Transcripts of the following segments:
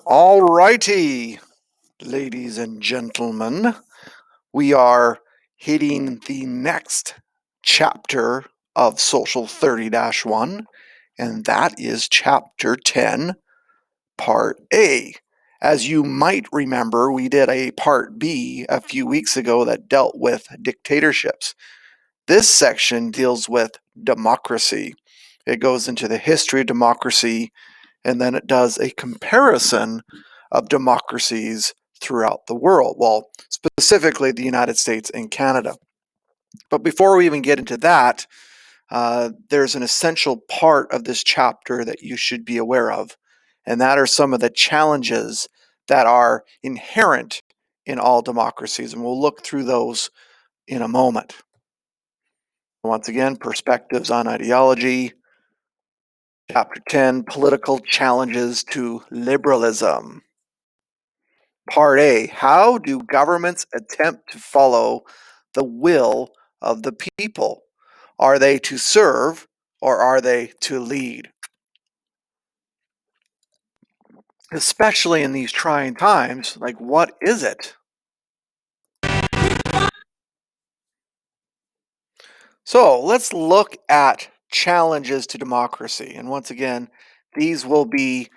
All righty, ladies and gentlemen, we are hitting the next chapter of Social 30 1, and that is Chapter 10, Part A. As you might remember, we did a Part B a few weeks ago that dealt with dictatorships. This section deals with democracy. It goes into the history of democracy, and then it does a comparison of democracies throughout the world, well, specifically the United States and Canada. But before we even get into that, there's an essential part of this chapter that you should be aware of, and that are some of the challenges that are inherent in all democracies, and we'll look through those in a moment. Once again, perspectives on ideology. Chapter 10, political challenges to liberalism. Part A, how do governments attempt to follow the will of the people? Are they to serve or are they to lead? Especially in these trying times, like what is it? So let's look at challenges to democracy. And once again, these will be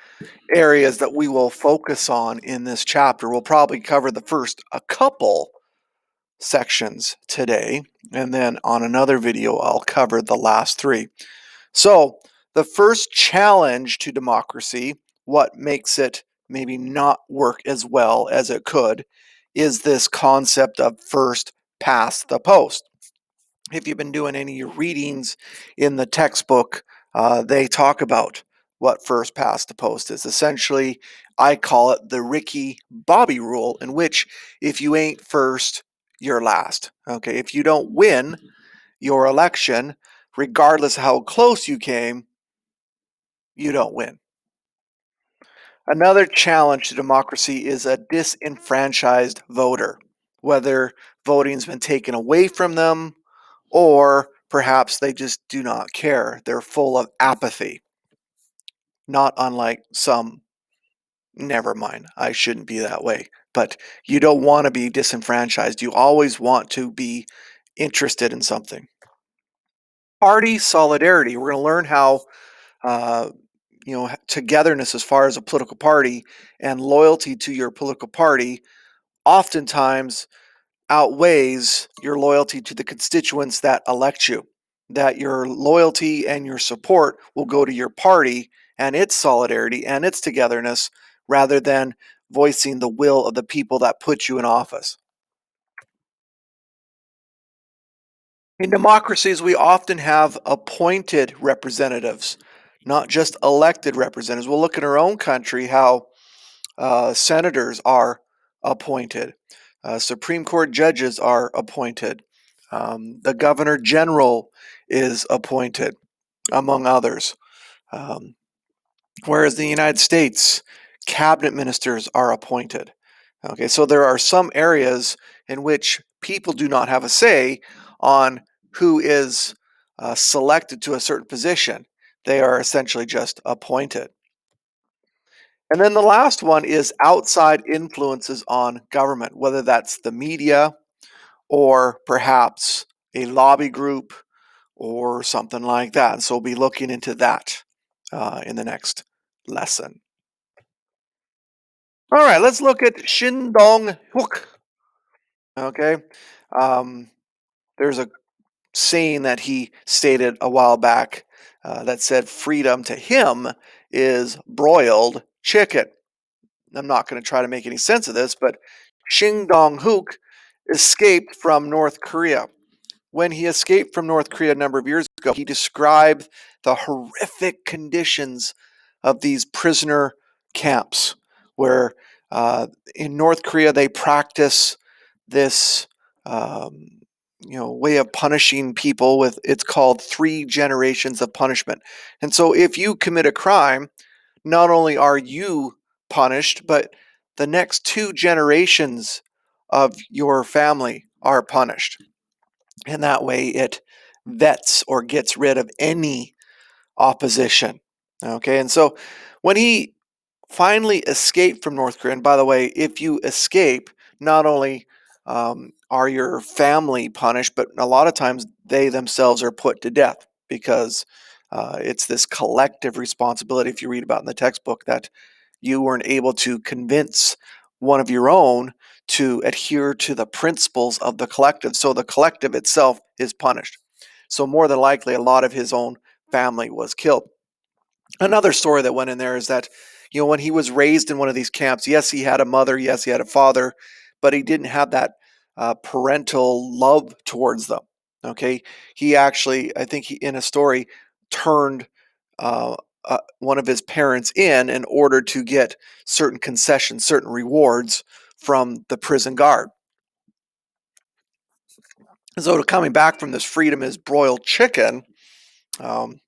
areas that we will focus on in this chapter. We'll probably cover the first a couple sections today, and then on another video I'll cover the last three. So the first challenge to democracy, what makes it maybe not work as well as it could, is this concept of first past the post. If you've been doing any readings in the textbook, they talk about what first past the post is. Essentially, I call it the Ricky Bobby rule, in which if you ain't first, you're last. Okay, if you don't win your election, regardless of how close you came, you don't win. Another challenge to democracy is a disenfranchised voter, whether voting's been taken away from them or perhaps they just do not care. They're full of apathy. Not unlike some, never mind, I shouldn't be that way. But you don't want to be disenfranchised. You always want to be interested in something. Party solidarity. We're going to learn how, uh, togetherness as far as a political party and loyalty to your political party oftentimes outweighs your loyalty to the constituents that elect you. That your loyalty and your support will go to your party and its solidarity and its togetherness rather than voicing the will of the people that put you in office. In democracies, we often have appointed representatives, not just elected representatives. We'll look in our own country how senators are appointed, Supreme Court judges are appointed, the Governor General is appointed, among others. Um, Whereas in the United States, cabinet ministers are appointed. Okay, so there are some areas in which people do not have a say on who is selected to a certain position. They are essentially just appointed. And then the last one is outside influences on government, whether that's the media or perhaps a lobby group or something like that. And so we'll be looking into that in the next lesson. All right, let's look at Shin Dong Hook. Okay, um, there's a saying that he stated a while back that said freedom to him is broiled chicken. I'm not going to try to make any sense of this, but Shin Dong-hook escaped from North Korea. When he escaped from North Korea a number of years ago, he described the horrific conditions of these prisoner camps, where in North Korea they practice this way of punishing people with, it's called 3 generations of punishment. And so if you commit a crime, not only are you punished, but the next 2 generations of your family are punished. And that way it vets or gets rid of any opposition. Okay, and so when he finally escaped from North Korea. And by the way, if you escape, not only are your family punished, but a lot of times they themselves are put to death because it's this collective responsibility. If you read about in the textbook that you weren't able to convince one of your own to adhere to the principles of the collective, so the collective itself is punished. So more than likely, a lot of his own family was killed. Another story that went in there is that, when he was raised in one of these camps, yes, he had a mother, yes, he had a father, but he didn't have that parental love towards them. Okay, he actually, I think, in a story, turned uh, one of his parents in order to get certain concessions, certain rewards from the prison guard. And so, coming back from this freedom is broiled chicken. Um,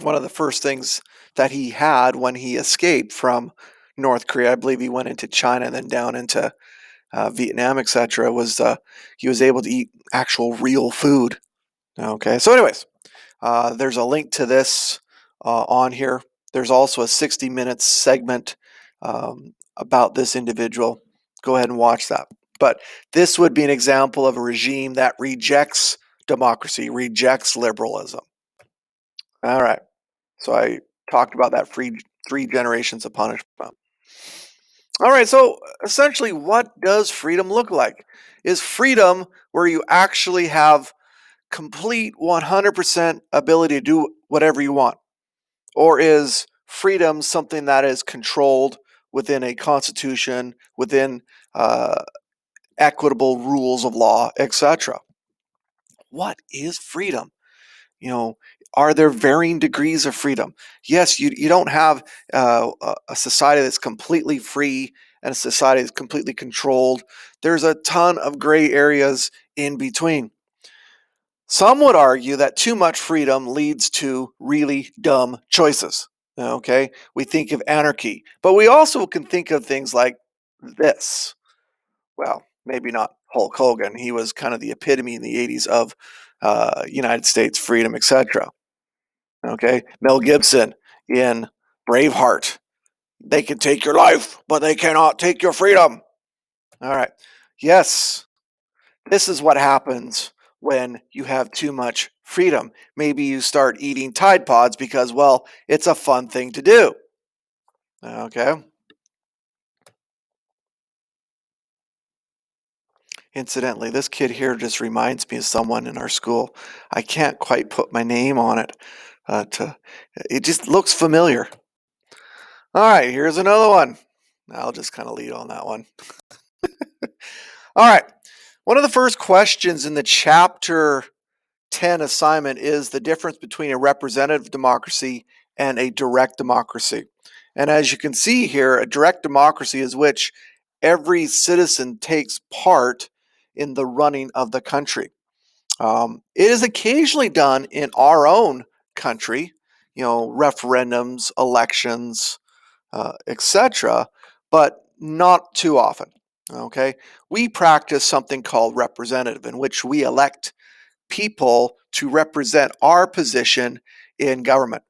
One of the first things that he had when he escaped from North Korea, I believe he went into China and then down into Vietnam, etc., was he was able to eat actual real food. Okay, so anyways, there's a link to this on here. There's also a 60 minutes segment about this individual. Go ahead and watch that. But this would be an example of a regime that rejects democracy, rejects liberalism. All right. So I talked about that three generations of punishment. All right. So essentially, what does freedom look like? Is freedom where you actually have complete 100% ability to do whatever you want? Or is freedom something that is controlled within a constitution, within uh, equitable rules of law, etc.? What is freedom? you know are there varying degrees of freedom? Yes, you don't have a society that's completely free and a society that's completely controlled. There's a ton of gray areas in between. Some would argue that too much freedom leads to really dumb choices. Okay, we think of anarchy, but we also can think of things like this. Well, maybe not Hulk Hogan. He was kind of the epitome in the 80s of United States freedom, etc. Okay, Mel Gibson in Braveheart. They can take your life, but they cannot take your freedom. All right. Yes, this is what happens when you have too much freedom. Maybe you start eating Tide Pods because, well, it's a fun thing to do. Okay. Incidentally, this kid here just reminds me of someone in our school. I can't quite put my name on it. It just looks familiar. All right, here's another one. I'll just kind of lead on that one. All right. One of the first questions in the chapter 10 assignment is the difference between a representative democracy and a direct democracy. And as you can see here, a direct democracy is which every citizen takes part in the running of the country. It is occasionally done in our own country, referendums, elections, etc., but not too often. Okay, we practice something called representative, in which we elect people to represent our position in government.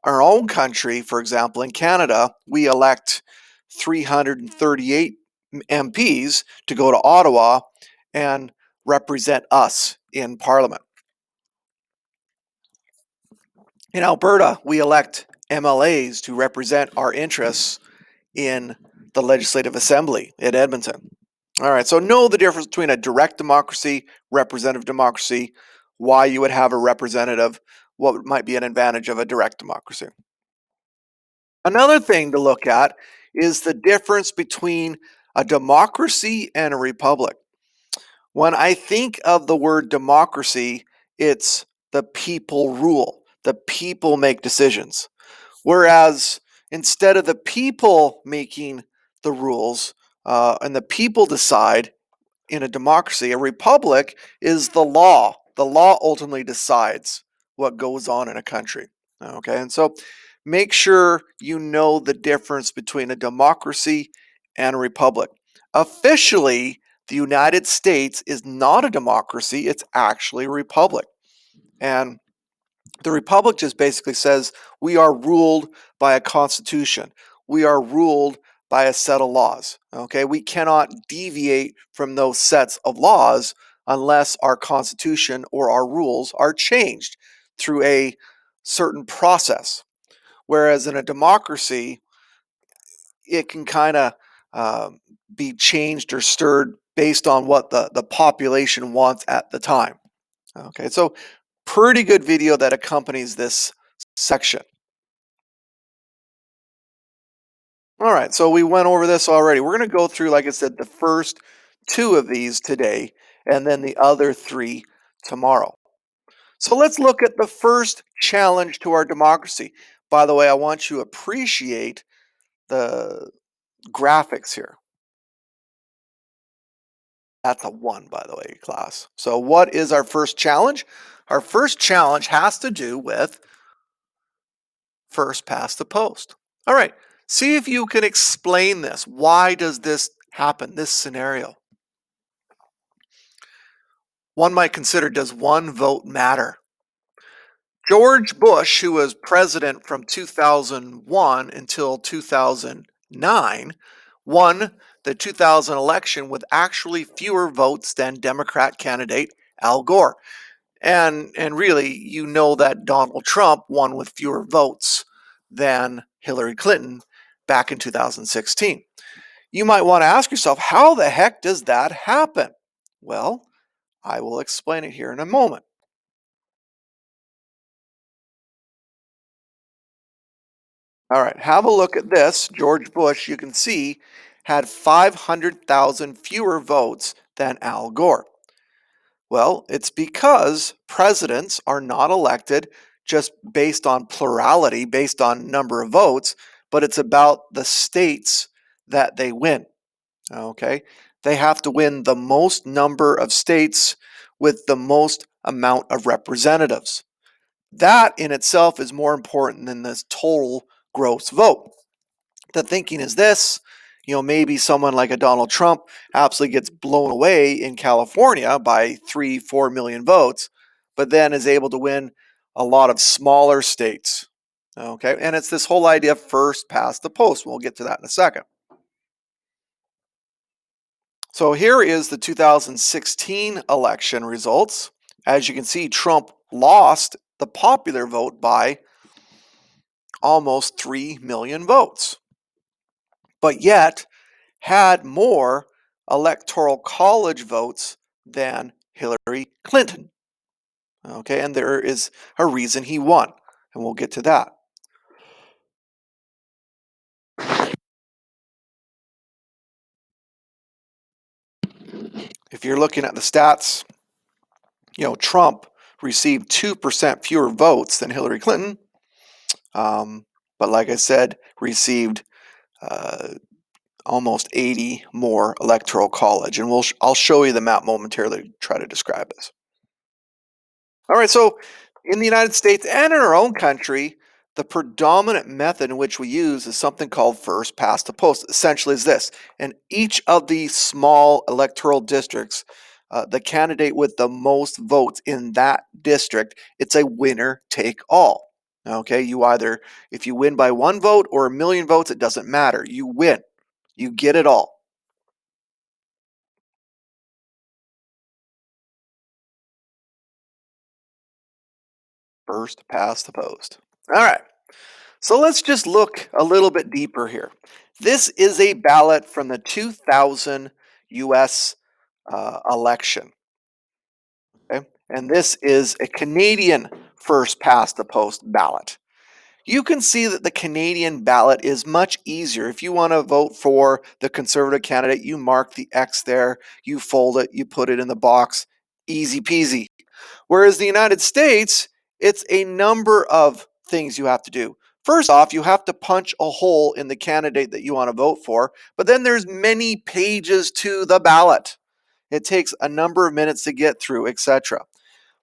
Our own country, for example, in Canada, we elect 338 MPs to go to Ottawa and represent us in Parliament. In Alberta, we elect MLAs to represent our interests in the Legislative Assembly in Edmonton. All right, so know the difference between a direct democracy, representative democracy, why you would have a representative, what might be an advantage of a direct democracy. Another thing to look at is the difference between a democracy and a republic. When I think of the word democracy, it's the people rule, the people make decisions. Whereas instead of the people making the rules and the people decide in a democracy, a republic is the law. The law ultimately decides what goes on in a country. Okay, and so make sure you know the difference between a democracy and a republic. Officially, the United States is not a democracy, it's actually a republic. And the republic just basically says we are ruled by a constitution. we are ruled by a set of laws. Okay, we cannot deviate from those sets of laws unless our constitution or our rules are changed through a certain process. Whereas in a democracy, it can kind of be changed or stirred based on what the population wants at the time. Okay, so pretty good video that accompanies this section. All right, so we went over this already. We're going to go through, like I said, the first two of these today and then the other three tomorrow. So let's look at the first challenge to our democracy. By the way, I want you to appreciate the graphics here. That's a one, by the way, class. So what is our first challenge? Our first challenge has to do with first past the post. All right, see if you can explain this. Why does this happen, this scenario? One might consider, does one vote matter? George Bush, who was president from 2001 until 2009, won the 2000 election with actually fewer votes than Democrat candidate Al Gore. And really, you know that Donald Trump won with fewer votes than Hillary Clinton back in 2016. You might want to ask yourself, how the heck does that happen? Well, I will explain it here in a moment. All right, have a look at this. George Bush, you can see, had 500,000 fewer votes than Al Gore. Well, it's because presidents are not elected just based on plurality, based on number of votes, but it's about the states that they win. Okay? They have to win the most number of states with the most amount of representatives. That in itself is more important than this total gross vote. The thinking is this, maybe someone like a Donald Trump absolutely gets blown away in California by 3, 4 million votes, but then is able to win a lot of smaller states. Okay, and it's this whole idea of first past the post. We'll get to that in a second. So here is the 2016 election results. As you can see, Trump lost the popular vote by almost 3 million votes, but yet had more electoral college votes than Hillary Clinton. Okay, and there is a reason he won, and we'll get to that. If you're looking at the stats, Trump received 2% fewer votes than Hillary Clinton, but like I said, received uh, almost 80 more electoral college, and I'll show you the map momentarily to try to describe this. All right, so in the United States and in our own country, the predominant method in which we use is something called first past the post. Essentially, is this: in each of these small electoral districts, the candidate with the most votes in that district, it's a winner take all. Okay, you either, if you win by one vote or a million votes, it doesn't matter. You win, you get it all. First past the post. All right. So let's just look a little bit deeper here. This is a ballot from the 2000 US election. Okay? And this is a Canadian first past the post ballot. You can see that the Canadian ballot is much easier. If you want to vote for the Conservative candidate, you mark the X there, you fold it, you put it in the box, easy peasy. Whereas the United States, it's a number of things you have to do. First off, you have to punch a hole in the candidate that you want to vote for, but then there's many pages to the ballot. It takes a number of minutes to get through, etc.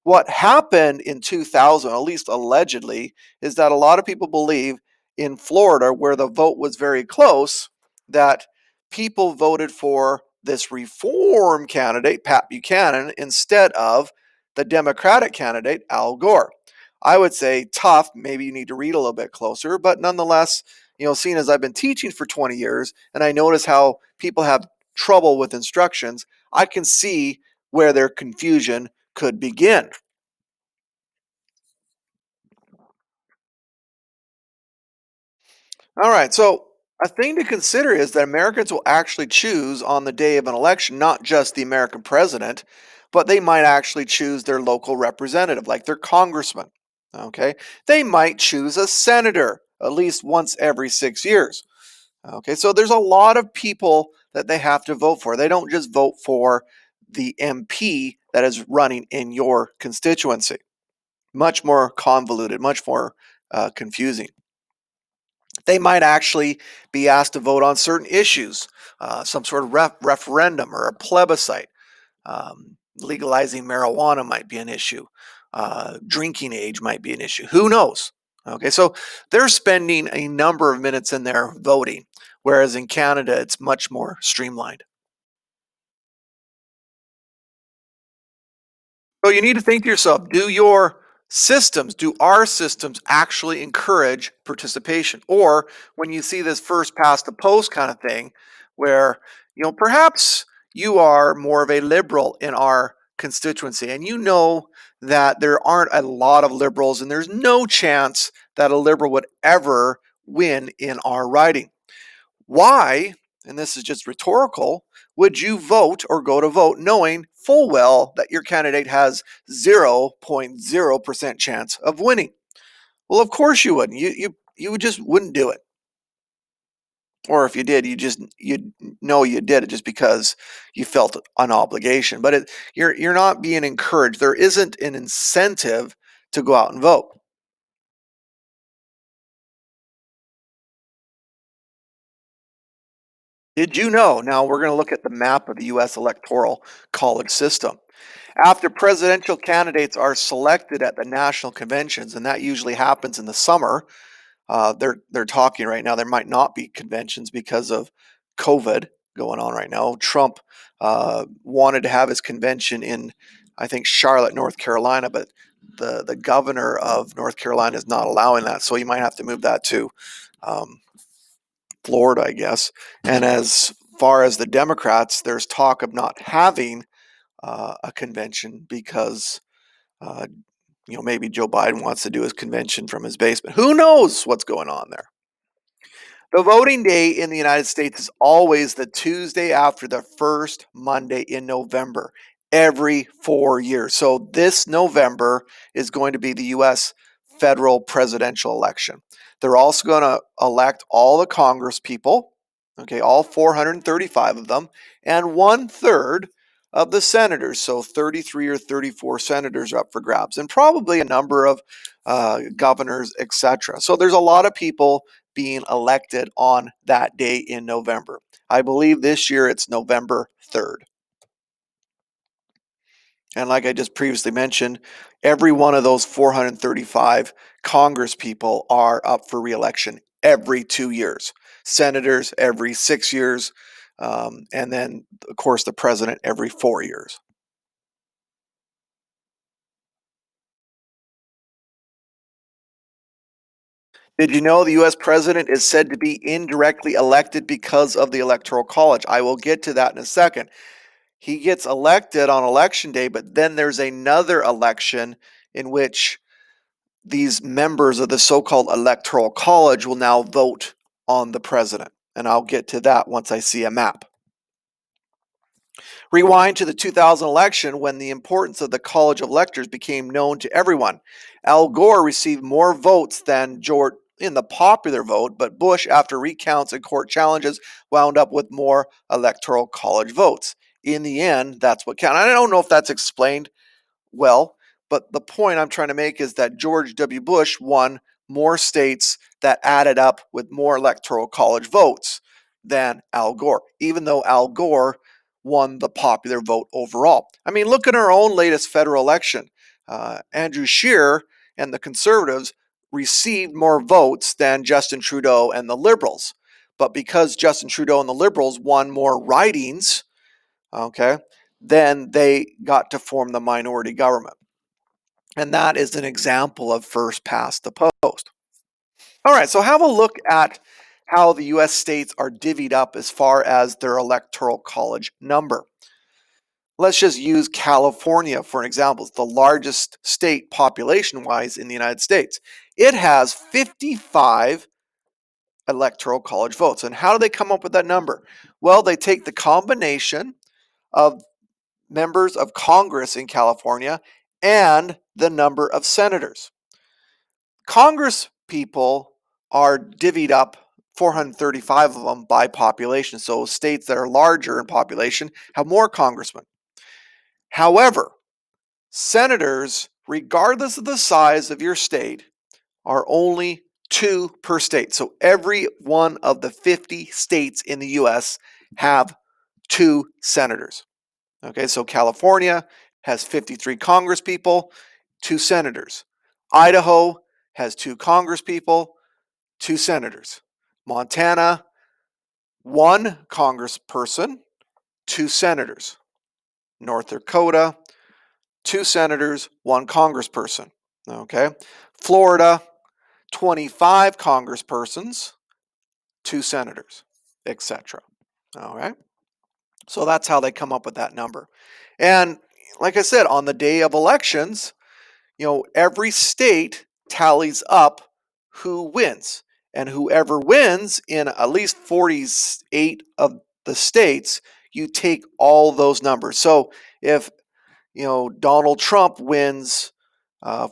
What happened in 2000, at least allegedly, is that a lot of people believe in Florida, where the vote was very close, that people voted for this reform candidate, Pat Buchanan, instead of the Democratic candidate, Al Gore. I would say tough, maybe you need to read a little bit closer, but nonetheless, Seeing as I've been teaching for 20 years and I notice how people have trouble with instructions, I can see where their confusion could begin. All right, so a thing to consider is that Americans will actually choose on the day of an election not just the American president, but they might actually choose their local representative, like their congressman. Okay, they might choose a senator at least once every 6 years. Okay, so there's a lot of people that they have to vote for. They don't just vote for the MP that is running in your constituency. Much more convoluted, much more confusing. They might actually be asked to vote on certain issues, some sort of referendum or a plebiscite. Legalizing marijuana might be an issue. Drinking age might be an issue. Who knows? Okay, so they're spending a number of minutes in there voting, whereas in Canada, it's much more streamlined. So you need to think to yourself, do our systems actually encourage participation? Or when you see this first past the post kind of thing, where, perhaps you are more of a liberal in our constituency and you know that there aren't a lot of liberals and there's no chance that a liberal would ever win in our riding. Why, and this is just rhetorical, would you vote or go to vote knowing full well that your candidate has 0.0% chance of winning? Well, of course you wouldn't. You just wouldn't do it. Or if you did, you know you did it just because you felt an obligation. But you're not being encouraged. There isn't an incentive to go out and vote. Did you know? Now we're going to look at the map of the US electoral college system. After presidential candidates are selected at the national conventions, and that usually happens in the summer, they're talking right now. There might not be conventions because of COVID going on right now. Trump wanted to have his convention in, I think, Charlotte, North Carolina, but the governor of North Carolina is not allowing that, so you might have to move that to um, Florida, I guess. And as far as the Democrats, there's talk of not having a convention because uh, maybe Joe Biden wants to do his convention from his basement. Who knows what's going on there? The voting day in the United States is always the Tuesday after the first Monday in November, every 4 years. So this November is going to be the US federal presidential election. They're also going to elect all the Congress people, okay, all 435 of them, and one third of the senators. So 33 or 34 senators are up for grabs, and probably a number of governors, etc. So there's a lot of people being elected on that day in November. I believe this year it's November 3rd. And like I just previously mentioned, every one of those 435 Congress people are up for reelection every 2 years, senators every 6 years, and then, of course, the president every 4 years. Did you know the US president is said to be indirectly elected because of the Electoral College? I will get to that in a second. He gets elected on election day, but then there's another election in which these members of the so-called electoral college will now vote on the president. And I'll get to that once I see a map. Rewind to the 2000 election when the importance of the College of Electors became known to everyone. Al Gore received more votes than George in the popular vote, but Bush, after recounts and court challenges, wound up with more electoral college votes. In the end, that's what counted. I don't know if that's explained well, but the point I'm trying to make is that George W. Bush won more states that added up with more electoral college votes than Al Gore, even though Al Gore won the popular vote overall. I mean, look at our own latest federal election. Andrew Scheer and the Conservatives received more votes than Justin Trudeau and the Liberals. But because Justin Trudeau and the Liberals won more ridings, okay, then they got to form the minority government. And that is an example of first past the post. All right, so have a look at how the US states are divvied up as far as their electoral college number. Let's just use California for an example. It's the largest state population wise in the United States. It has 55 electoral college votes. And how do they come up with that number? Well, they take the combination of members of Congress in California and the number of senators. Congress people are divvied up, 435 of them, by population. So states that are larger in population have more congressmen. However, senators, regardless of the size of your state, are only 2 per state. So every one of the 50 states in the US have 2 senators. Okay, so California has 53 congresspeople, 2 senators. Idaho has 2 congresspeople, 2 senators. Montana, 1 congressperson, 2 senators. North Dakota, 2 senators, 1 congressperson. Okay. Florida, 25 congresspersons, 2 senators, etc. All right. So that's how they come up with that number. And like I said, on the day of elections, every state tallies up who wins. And whoever wins in at least 48 of the states, you take all those numbers. So if Donald Trump wins,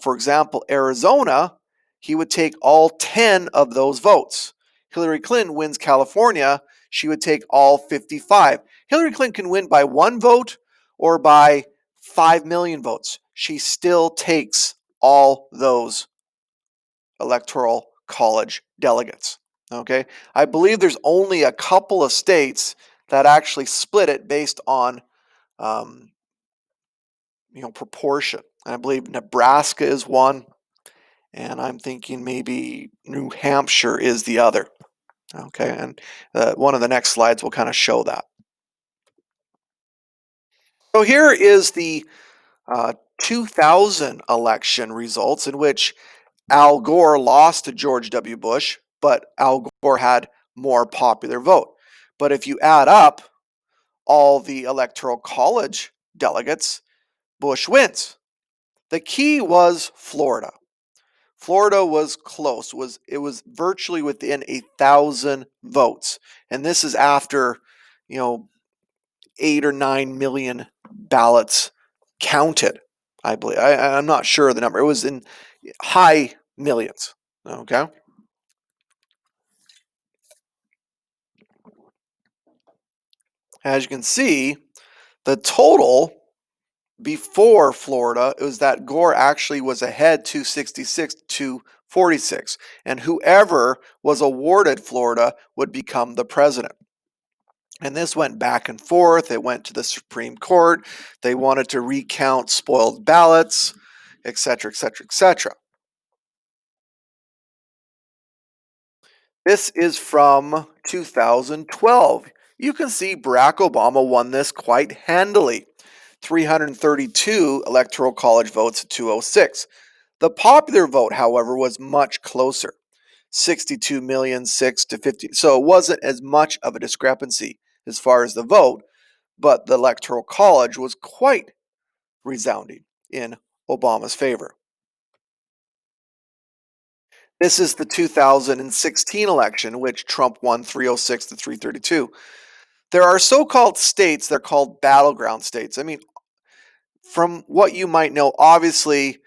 for example, Arizona, he would take all 10 of those votes. Hillary Clinton wins California, she would take all 55. Hillary Clinton can win by 1 vote or by 5 million votes. She still takes all those electoral college delegates. Okay, I believe there's only a couple of states that actually split it based on um, proportion. I believe Nebraska is one, and I'm thinking maybe New Hampshire is the other. Okay, and one of the next slides will kind of show that. So here is the 2000 election results, in which Al Gore lost to George W. Bush, but Al Gore had more popular vote. But if you add up all the electoral college delegates, Bush wins. The key was Florida. Florida was close. It was virtually within 1,000 votes, and this is after 8 or 9 million ballots counted. I believe. I'm not sure of the number. It was in high millions. Okay. As you can see, the total before Florida, it was that Gore actually was ahead 266 to 46, and whoever was awarded Florida would become the president. And this went back and forth. It went to the Supreme Court. They wanted to recount spoiled ballots, etc., etc., etc. This is from 2012. You can see Barack Obama won this quite handily. 332 electoral college votes to 206. The popular vote, however, was much closer. 62 million, 6 to 50. So it wasn't as much of a discrepancy as far as the vote, but the electoral college was quite resounding in Obama's favor. This is the 2016 election, which Trump won 306 to 332. There are so-called states that are called battleground states. I mean, from what you might know, obviously,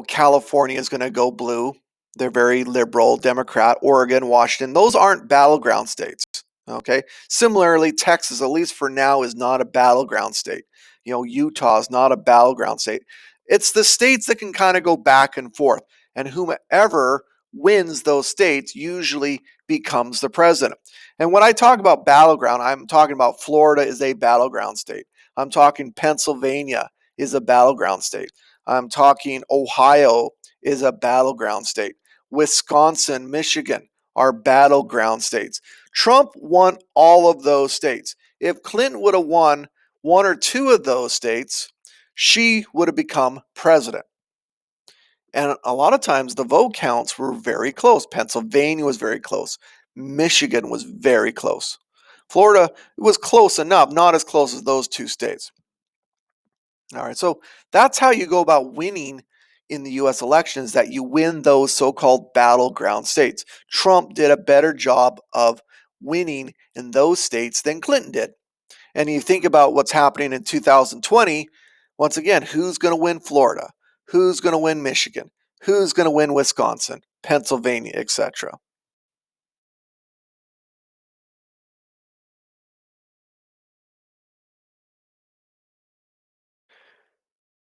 California is going to go blue. They're very liberal, Democrat. Oregon, Washington, those aren't battleground states. Okay. Similarly, Texas, at least for now, is not a battleground state. Utah is not a battleground state. It's the states that can kind of go back and forth, and whomever wins those states usually becomes the president. And when I talk about battleground, I'm talking about Florida is a battleground state. I'm talking Pennsylvania is a battleground state. I'm talking Ohio is a battleground state. Wisconsin, Michigan are battleground states. Trump won all of those states. If Clinton would have won 1 or 2 of those states, she would have become president. And a lot of times the vote counts were very close. Pennsylvania was very close. Michigan was very close. Florida was close enough, not as close as those two states. All right, so that's how you go about winning in the US elections, that you win those so-called battleground states. Trump did a better job of winning in those states than Clinton did. And you think about what's happening in 2020, once again, who's going to win Florida? Who's going to win Michigan? Who's going to win Wisconsin, Pennsylvania, etc.?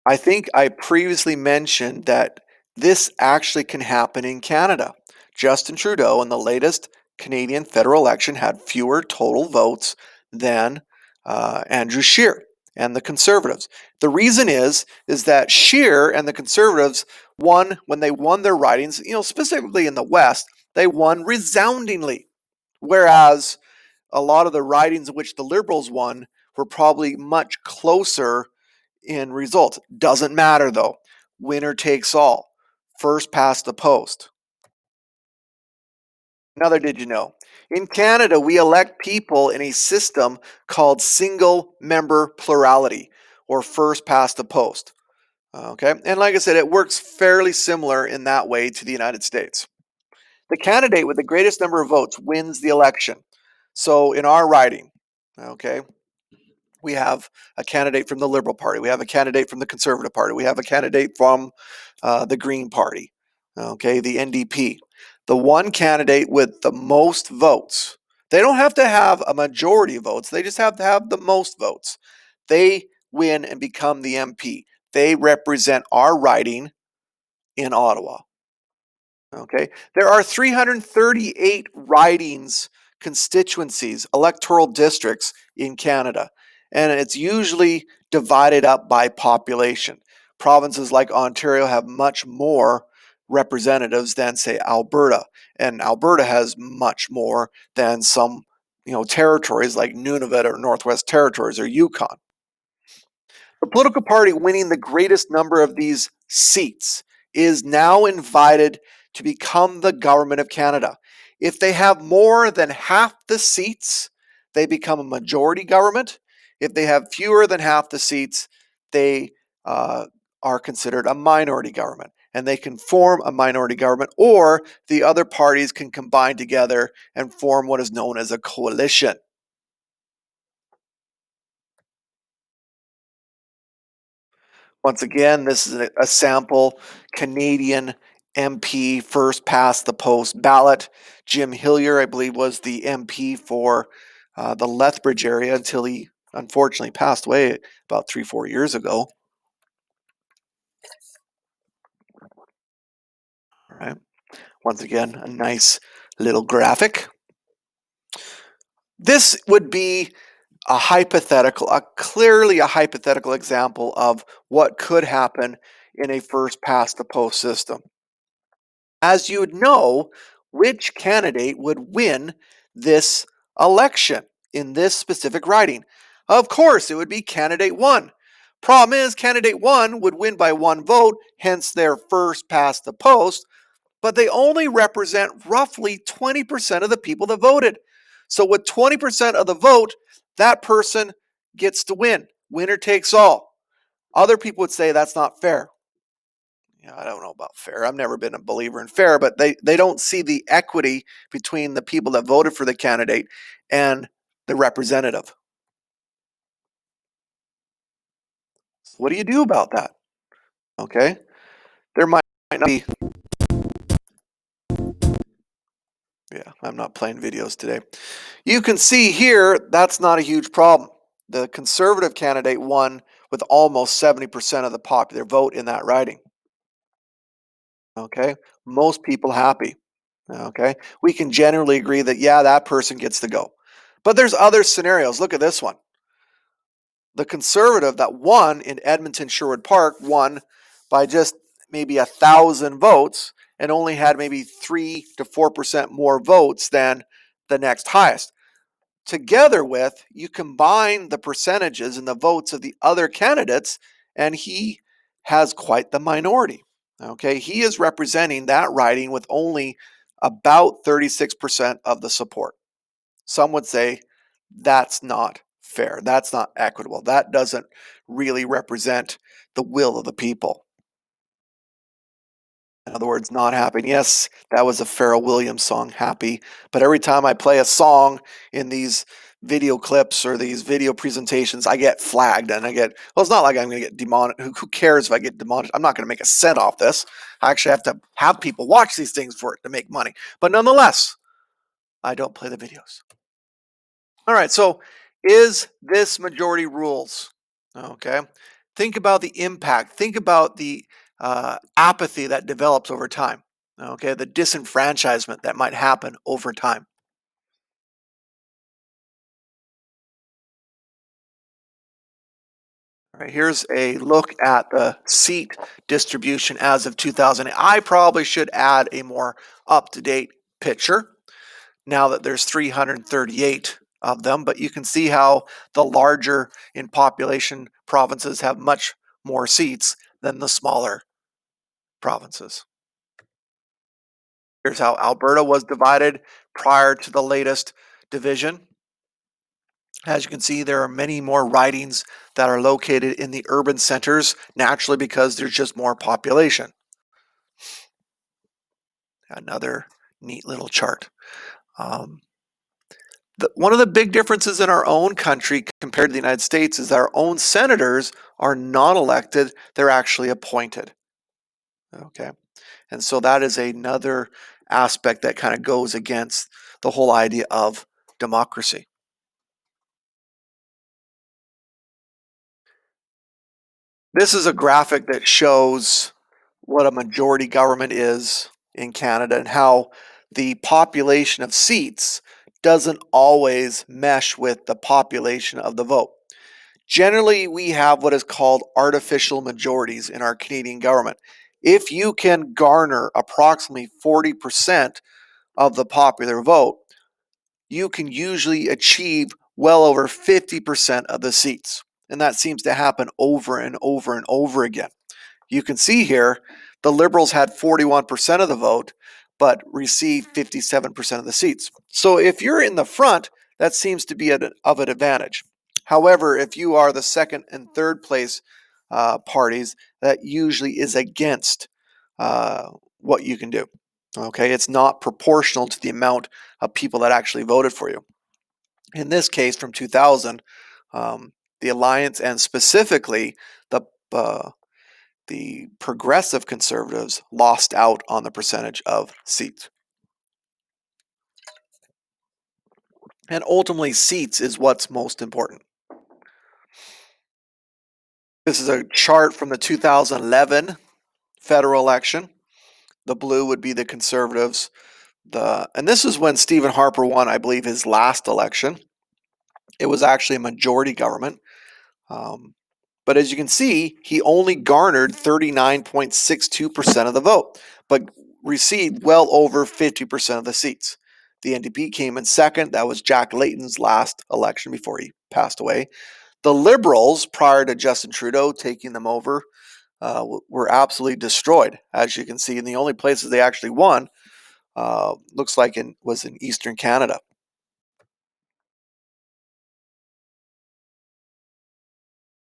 I think I previously mentioned that this actually can happen in Canada. Justin Trudeau in the latest Canadian federal election had fewer total votes than Andrew Scheer and the Conservatives. The reason is that Scheer and the Conservatives won when they won their ridings, specifically in the West, they won resoundingly. Whereas a lot of the ridings in which the Liberals won were probably much closer in results. Doesn't matter though. Winner takes all. First past the post. Another did you know? In Canada, we elect people in a system called single member plurality, or first past the post. Okay. And like I said, it works fairly similar in that way to the United States. The candidate with the greatest number of votes wins the election. So in our riding, okay, we have a candidate from the Liberal Party, we have a candidate from the Conservative Party, we have a candidate from the Green Party, okay, the NDP. The one candidate with the most votes, they don't have to have a majority of votes, they just have to have the most votes. They win and become the MP. They represent our riding in Ottawa. Okay. There are 338 ridings, constituencies, electoral districts in Canada, and it's usually divided up by population. Provinces like Ontario have much more representatives than, say, Alberta, and Alberta has much more than some, territories like Nunavut or Northwest Territories or Yukon. The political party winning the greatest number of these seats is now invited to become the government of Canada. If they have more than half the seats, they become a majority government. If they have fewer than half the seats, they are considered a minority government. And they can form a minority government, or the other parties can combine together and form what is known as a coalition. Once again, this is a sample Canadian MP first past the post ballot. Jim Hillier, I believe, was the MP for the Lethbridge area until he unfortunately passed away about 3-4 years ago. All right. Once again, a nice little graphic. This would be a hypothetical, clearly a hypothetical example of what could happen in a first past the post system. As you would know, which candidate would win this election in this specific riding. Of course, it would be candidate one. Problem is, candidate one would win by one vote, hence their first past the post, but they only represent roughly 20% of the people that voted. So, with 20% of the vote, that person gets to win. Winner takes all. Other people would say that's not fair. I don't know about fair. I've never been a believer in fair, but they don't see the equity between the people that voted for the candidate and the representative. What do you do about that? Okay. There might not be. Yeah, I'm not playing videos today. You can see here that's not a huge problem. The conservative candidate won with almost 70% of the popular vote in that riding. Okay. Most people happy. Okay. We can generally agree that, yeah, that person gets to go. But there's other scenarios. Look at this one. The conservative that won in Edmonton Sherwood Park won by just maybe 1,000 votes and only had maybe 3 to 4% more votes than the next highest. Together with, you combine the percentages and the votes of the other candidates, and he has quite the minority. Okay, he is representing that riding with only about 36% of the support. Some would say that's not fair. That's not equitable. That doesn't really represent the will of the people. In other words, not happy. Yes, that was a Pharrell Williams song, Happy. But every time I play a song in these video clips or these video presentations, I get flagged and well, it's not like I'm going to get demonetized. Who cares if I get demonetized? I'm not going to make a cent off this. I actually have to have people watch these things for it to make money. But nonetheless, I don't play the videos. All right, so is this majority rules? Okay. Think about the impact. Think about the apathy that develops over time. Okay, the disenfranchisement that might happen over time. All right, here's a look at the seat distribution as of 2000. I probably should add a more up-to-date picture now that there's 338 of them, but you can see how the larger in population provinces have much more seats than the smaller provinces. Here's how Alberta was divided prior to the latest division. As you can see, there are many more ridings that are located in the urban centers, naturally because there's just more population. Another neat little chart. Um, One of the big differences in our own country compared to the United States is that our own senators are not elected, they're actually appointed. Okay. And so that is another aspect that kind of goes against the whole idea of democracy. This is a graphic that shows what a majority government is in Canada and how the population of seats doesn't always mesh with the population of the vote. Generally, we have what is called artificial majorities in our Canadian government. If you can garner approximately 40% of the popular vote, you can usually achieve well over 50% of the seats. And that seems to happen over and over and over again. You can see here the Liberals had 41% of the vote, but received 57% of the seats. So if you're in the front, that seems to be of an advantage. However, if you are the second and third place parties, that usually is against what you can do. Okay, it's not proportional to the amount of people that actually voted for you. In this case, from 2000, the Alliance and specifically the uh, the progressive conservatives lost out on the percentage of seats. And ultimately, seats is what's most important. This is a chart from the 2011 federal election. The blue would be the conservatives. And this is when Stephen Harper won, I believe, his last election. It was actually a majority government. Um, but as you can see, he only garnered 39.62% of the vote, but received well over 50% of the seats. The NDP came in second. That was Jack Layton's last election before he passed away. The Liberals, prior to Justin Trudeau taking them over, were absolutely destroyed, as you can see. And the only places they actually won looks like was in Eastern Canada.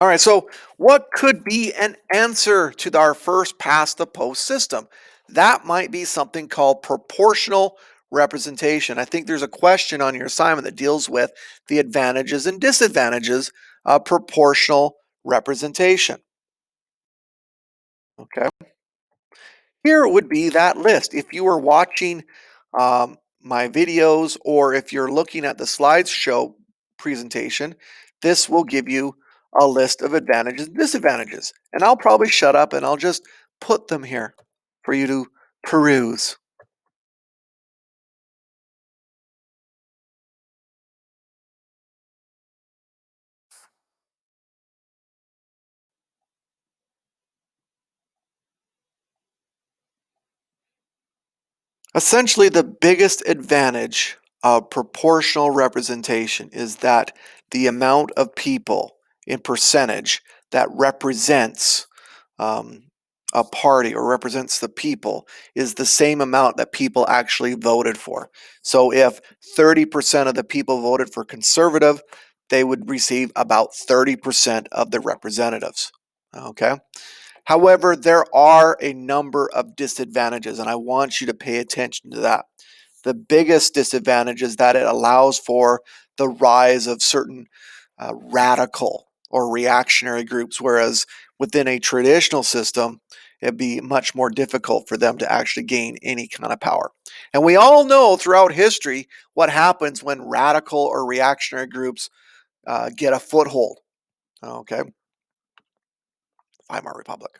All right, so what could be an answer to our first past the post system? That might be something called proportional representation. I think there's a question on your assignment that deals with the advantages and disadvantages of proportional representation. Okay, here would be that list. If you were watching my videos or if you're looking at the slideshow presentation, this will give you a list of advantages and disadvantages. And I'll probably shut up and I'll just put them here for you to peruse. Essentially, the biggest advantage of proportional representation is that the amount of people in percentage that represents um, a party or represents the people is the same amount that people actually voted for. So if 30% of the people voted for conservative, they would receive about 30% of the representatives. Okay. However, there are a number of disadvantages, and I want you to pay attention to that. The biggest disadvantage is that it allows for the rise of certain radical or reactionary groups, whereas within a traditional system, it'd be much more difficult for them to actually gain any kind of power. And we all know throughout history what happens when radical or reactionary groups get a foothold. Okay, Weimar Republic.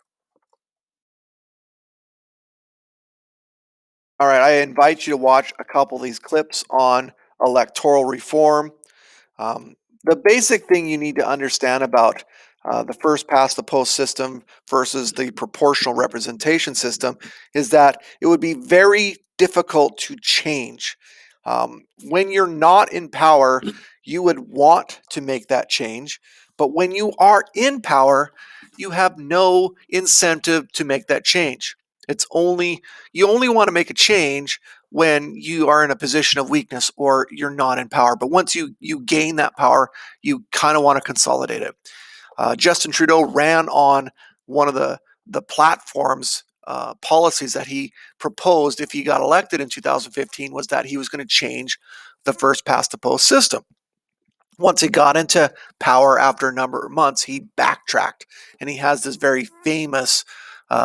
All right, I invite you to watch a couple of these clips on electoral reform. The basic thing you need to understand about the first past the post system versus the proportional representation system is that it would be very difficult to change. When you're not in power, you would want to make that change. But when you are in power, you have no incentive to make that change. It's only you only want to make a change when you are in a position of weakness or you're not in power. But once you gain that power, you kind of want to consolidate it. Justin Trudeau ran on one of the platforms policies that he proposed if he got elected in 2015 was that he was going to change the first past the post system. Once he got into power after a number of months, he backtracked and he has this very famous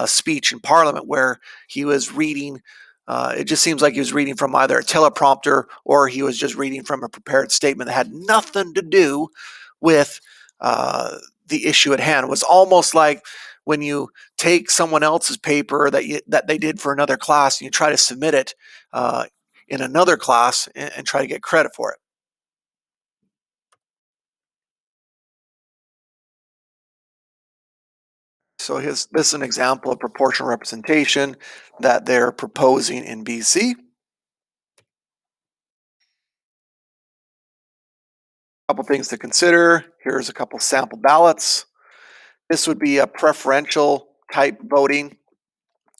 speech in Parliament where he was reading. It just seems like he was reading from either a teleprompter or he was just reading from a prepared statement that had nothing to do with the issue at hand. It was almost like when you take someone else's paper that they did for another class and you try to submit it in another class and try to get credit for it. So this is an example of proportional representation that they're proposing in BC. A couple things to consider. Here's a couple sample ballots. This would be a preferential type voting.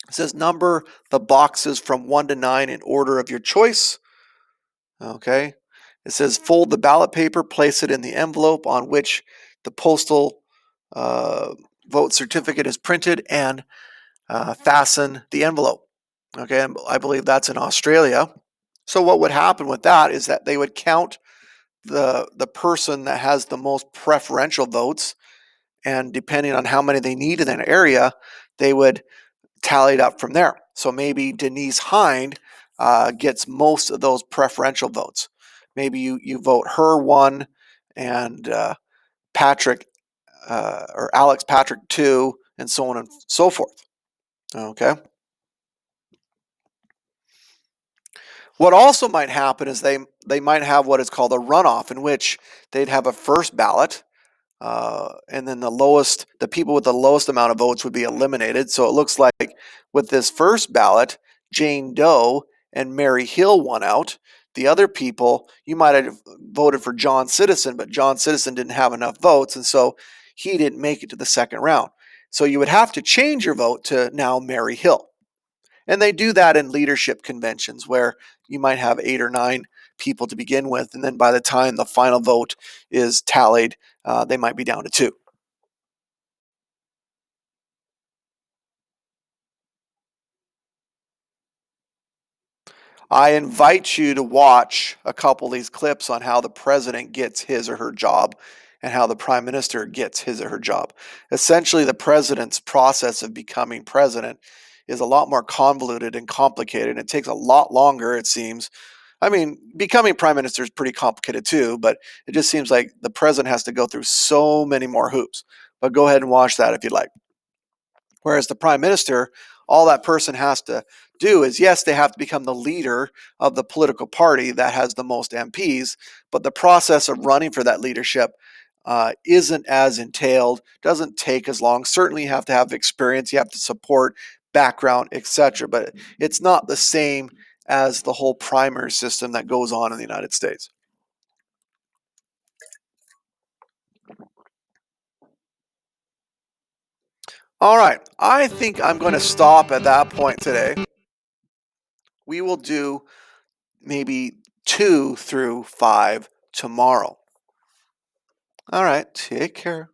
It says number the boxes from 1 to 9 in order of your choice. Okay. It says fold the ballot paper, place it in the envelope on which the postal uh, vote certificate is printed, and fasten the envelope. Okay, and I believe that's in Australia. So what would happen with that is that they would count the person that has the most preferential votes, and depending on how many they need in an area, they would tally it up from there. So maybe Denise Hind gets most of those preferential votes. Maybe you vote her one, and Patrick or Alex Patrick two, and so on and so forth. Okay. What also might happen is they might have what is called a runoff, in which they'd have a first ballot, and then the people with the lowest amount of votes would be eliminated. So it looks like with this first ballot, Jane Doe and Mary Hill won out. The other people, you might have voted for John Citizen, but John Citizen didn't have enough votes, and so he didn't make it to the second round. So you would have to change your vote to now Mary Hill. And they do that in leadership conventions where you might have 8 or 9 people to begin with, and then by the time the final vote is tallied, they might be down to 2. I invite you to watch a couple of these clips on how the president gets his or her job and how the prime minister gets his or her job. Essentially, the president's process of becoming president is a lot more convoluted and complicated, and it takes a lot longer, it seems. I mean, becoming prime minister is pretty complicated too, but it just seems like the president has to go through so many more hoops. But go ahead and watch that if you'd like. Whereas the prime minister, all that person has to do is, yes, they have to become the leader of the political party that has the most MPs, but the process of running for that leadership isn't as entailed, doesn't take as long. Certainly, you have to have experience, you have to support background, etc. But it's not the same as the whole primary system that goes on in the United States. All right, I think I'm going to stop at that point today. We will do maybe 2 through 5 tomorrow. All right, take care.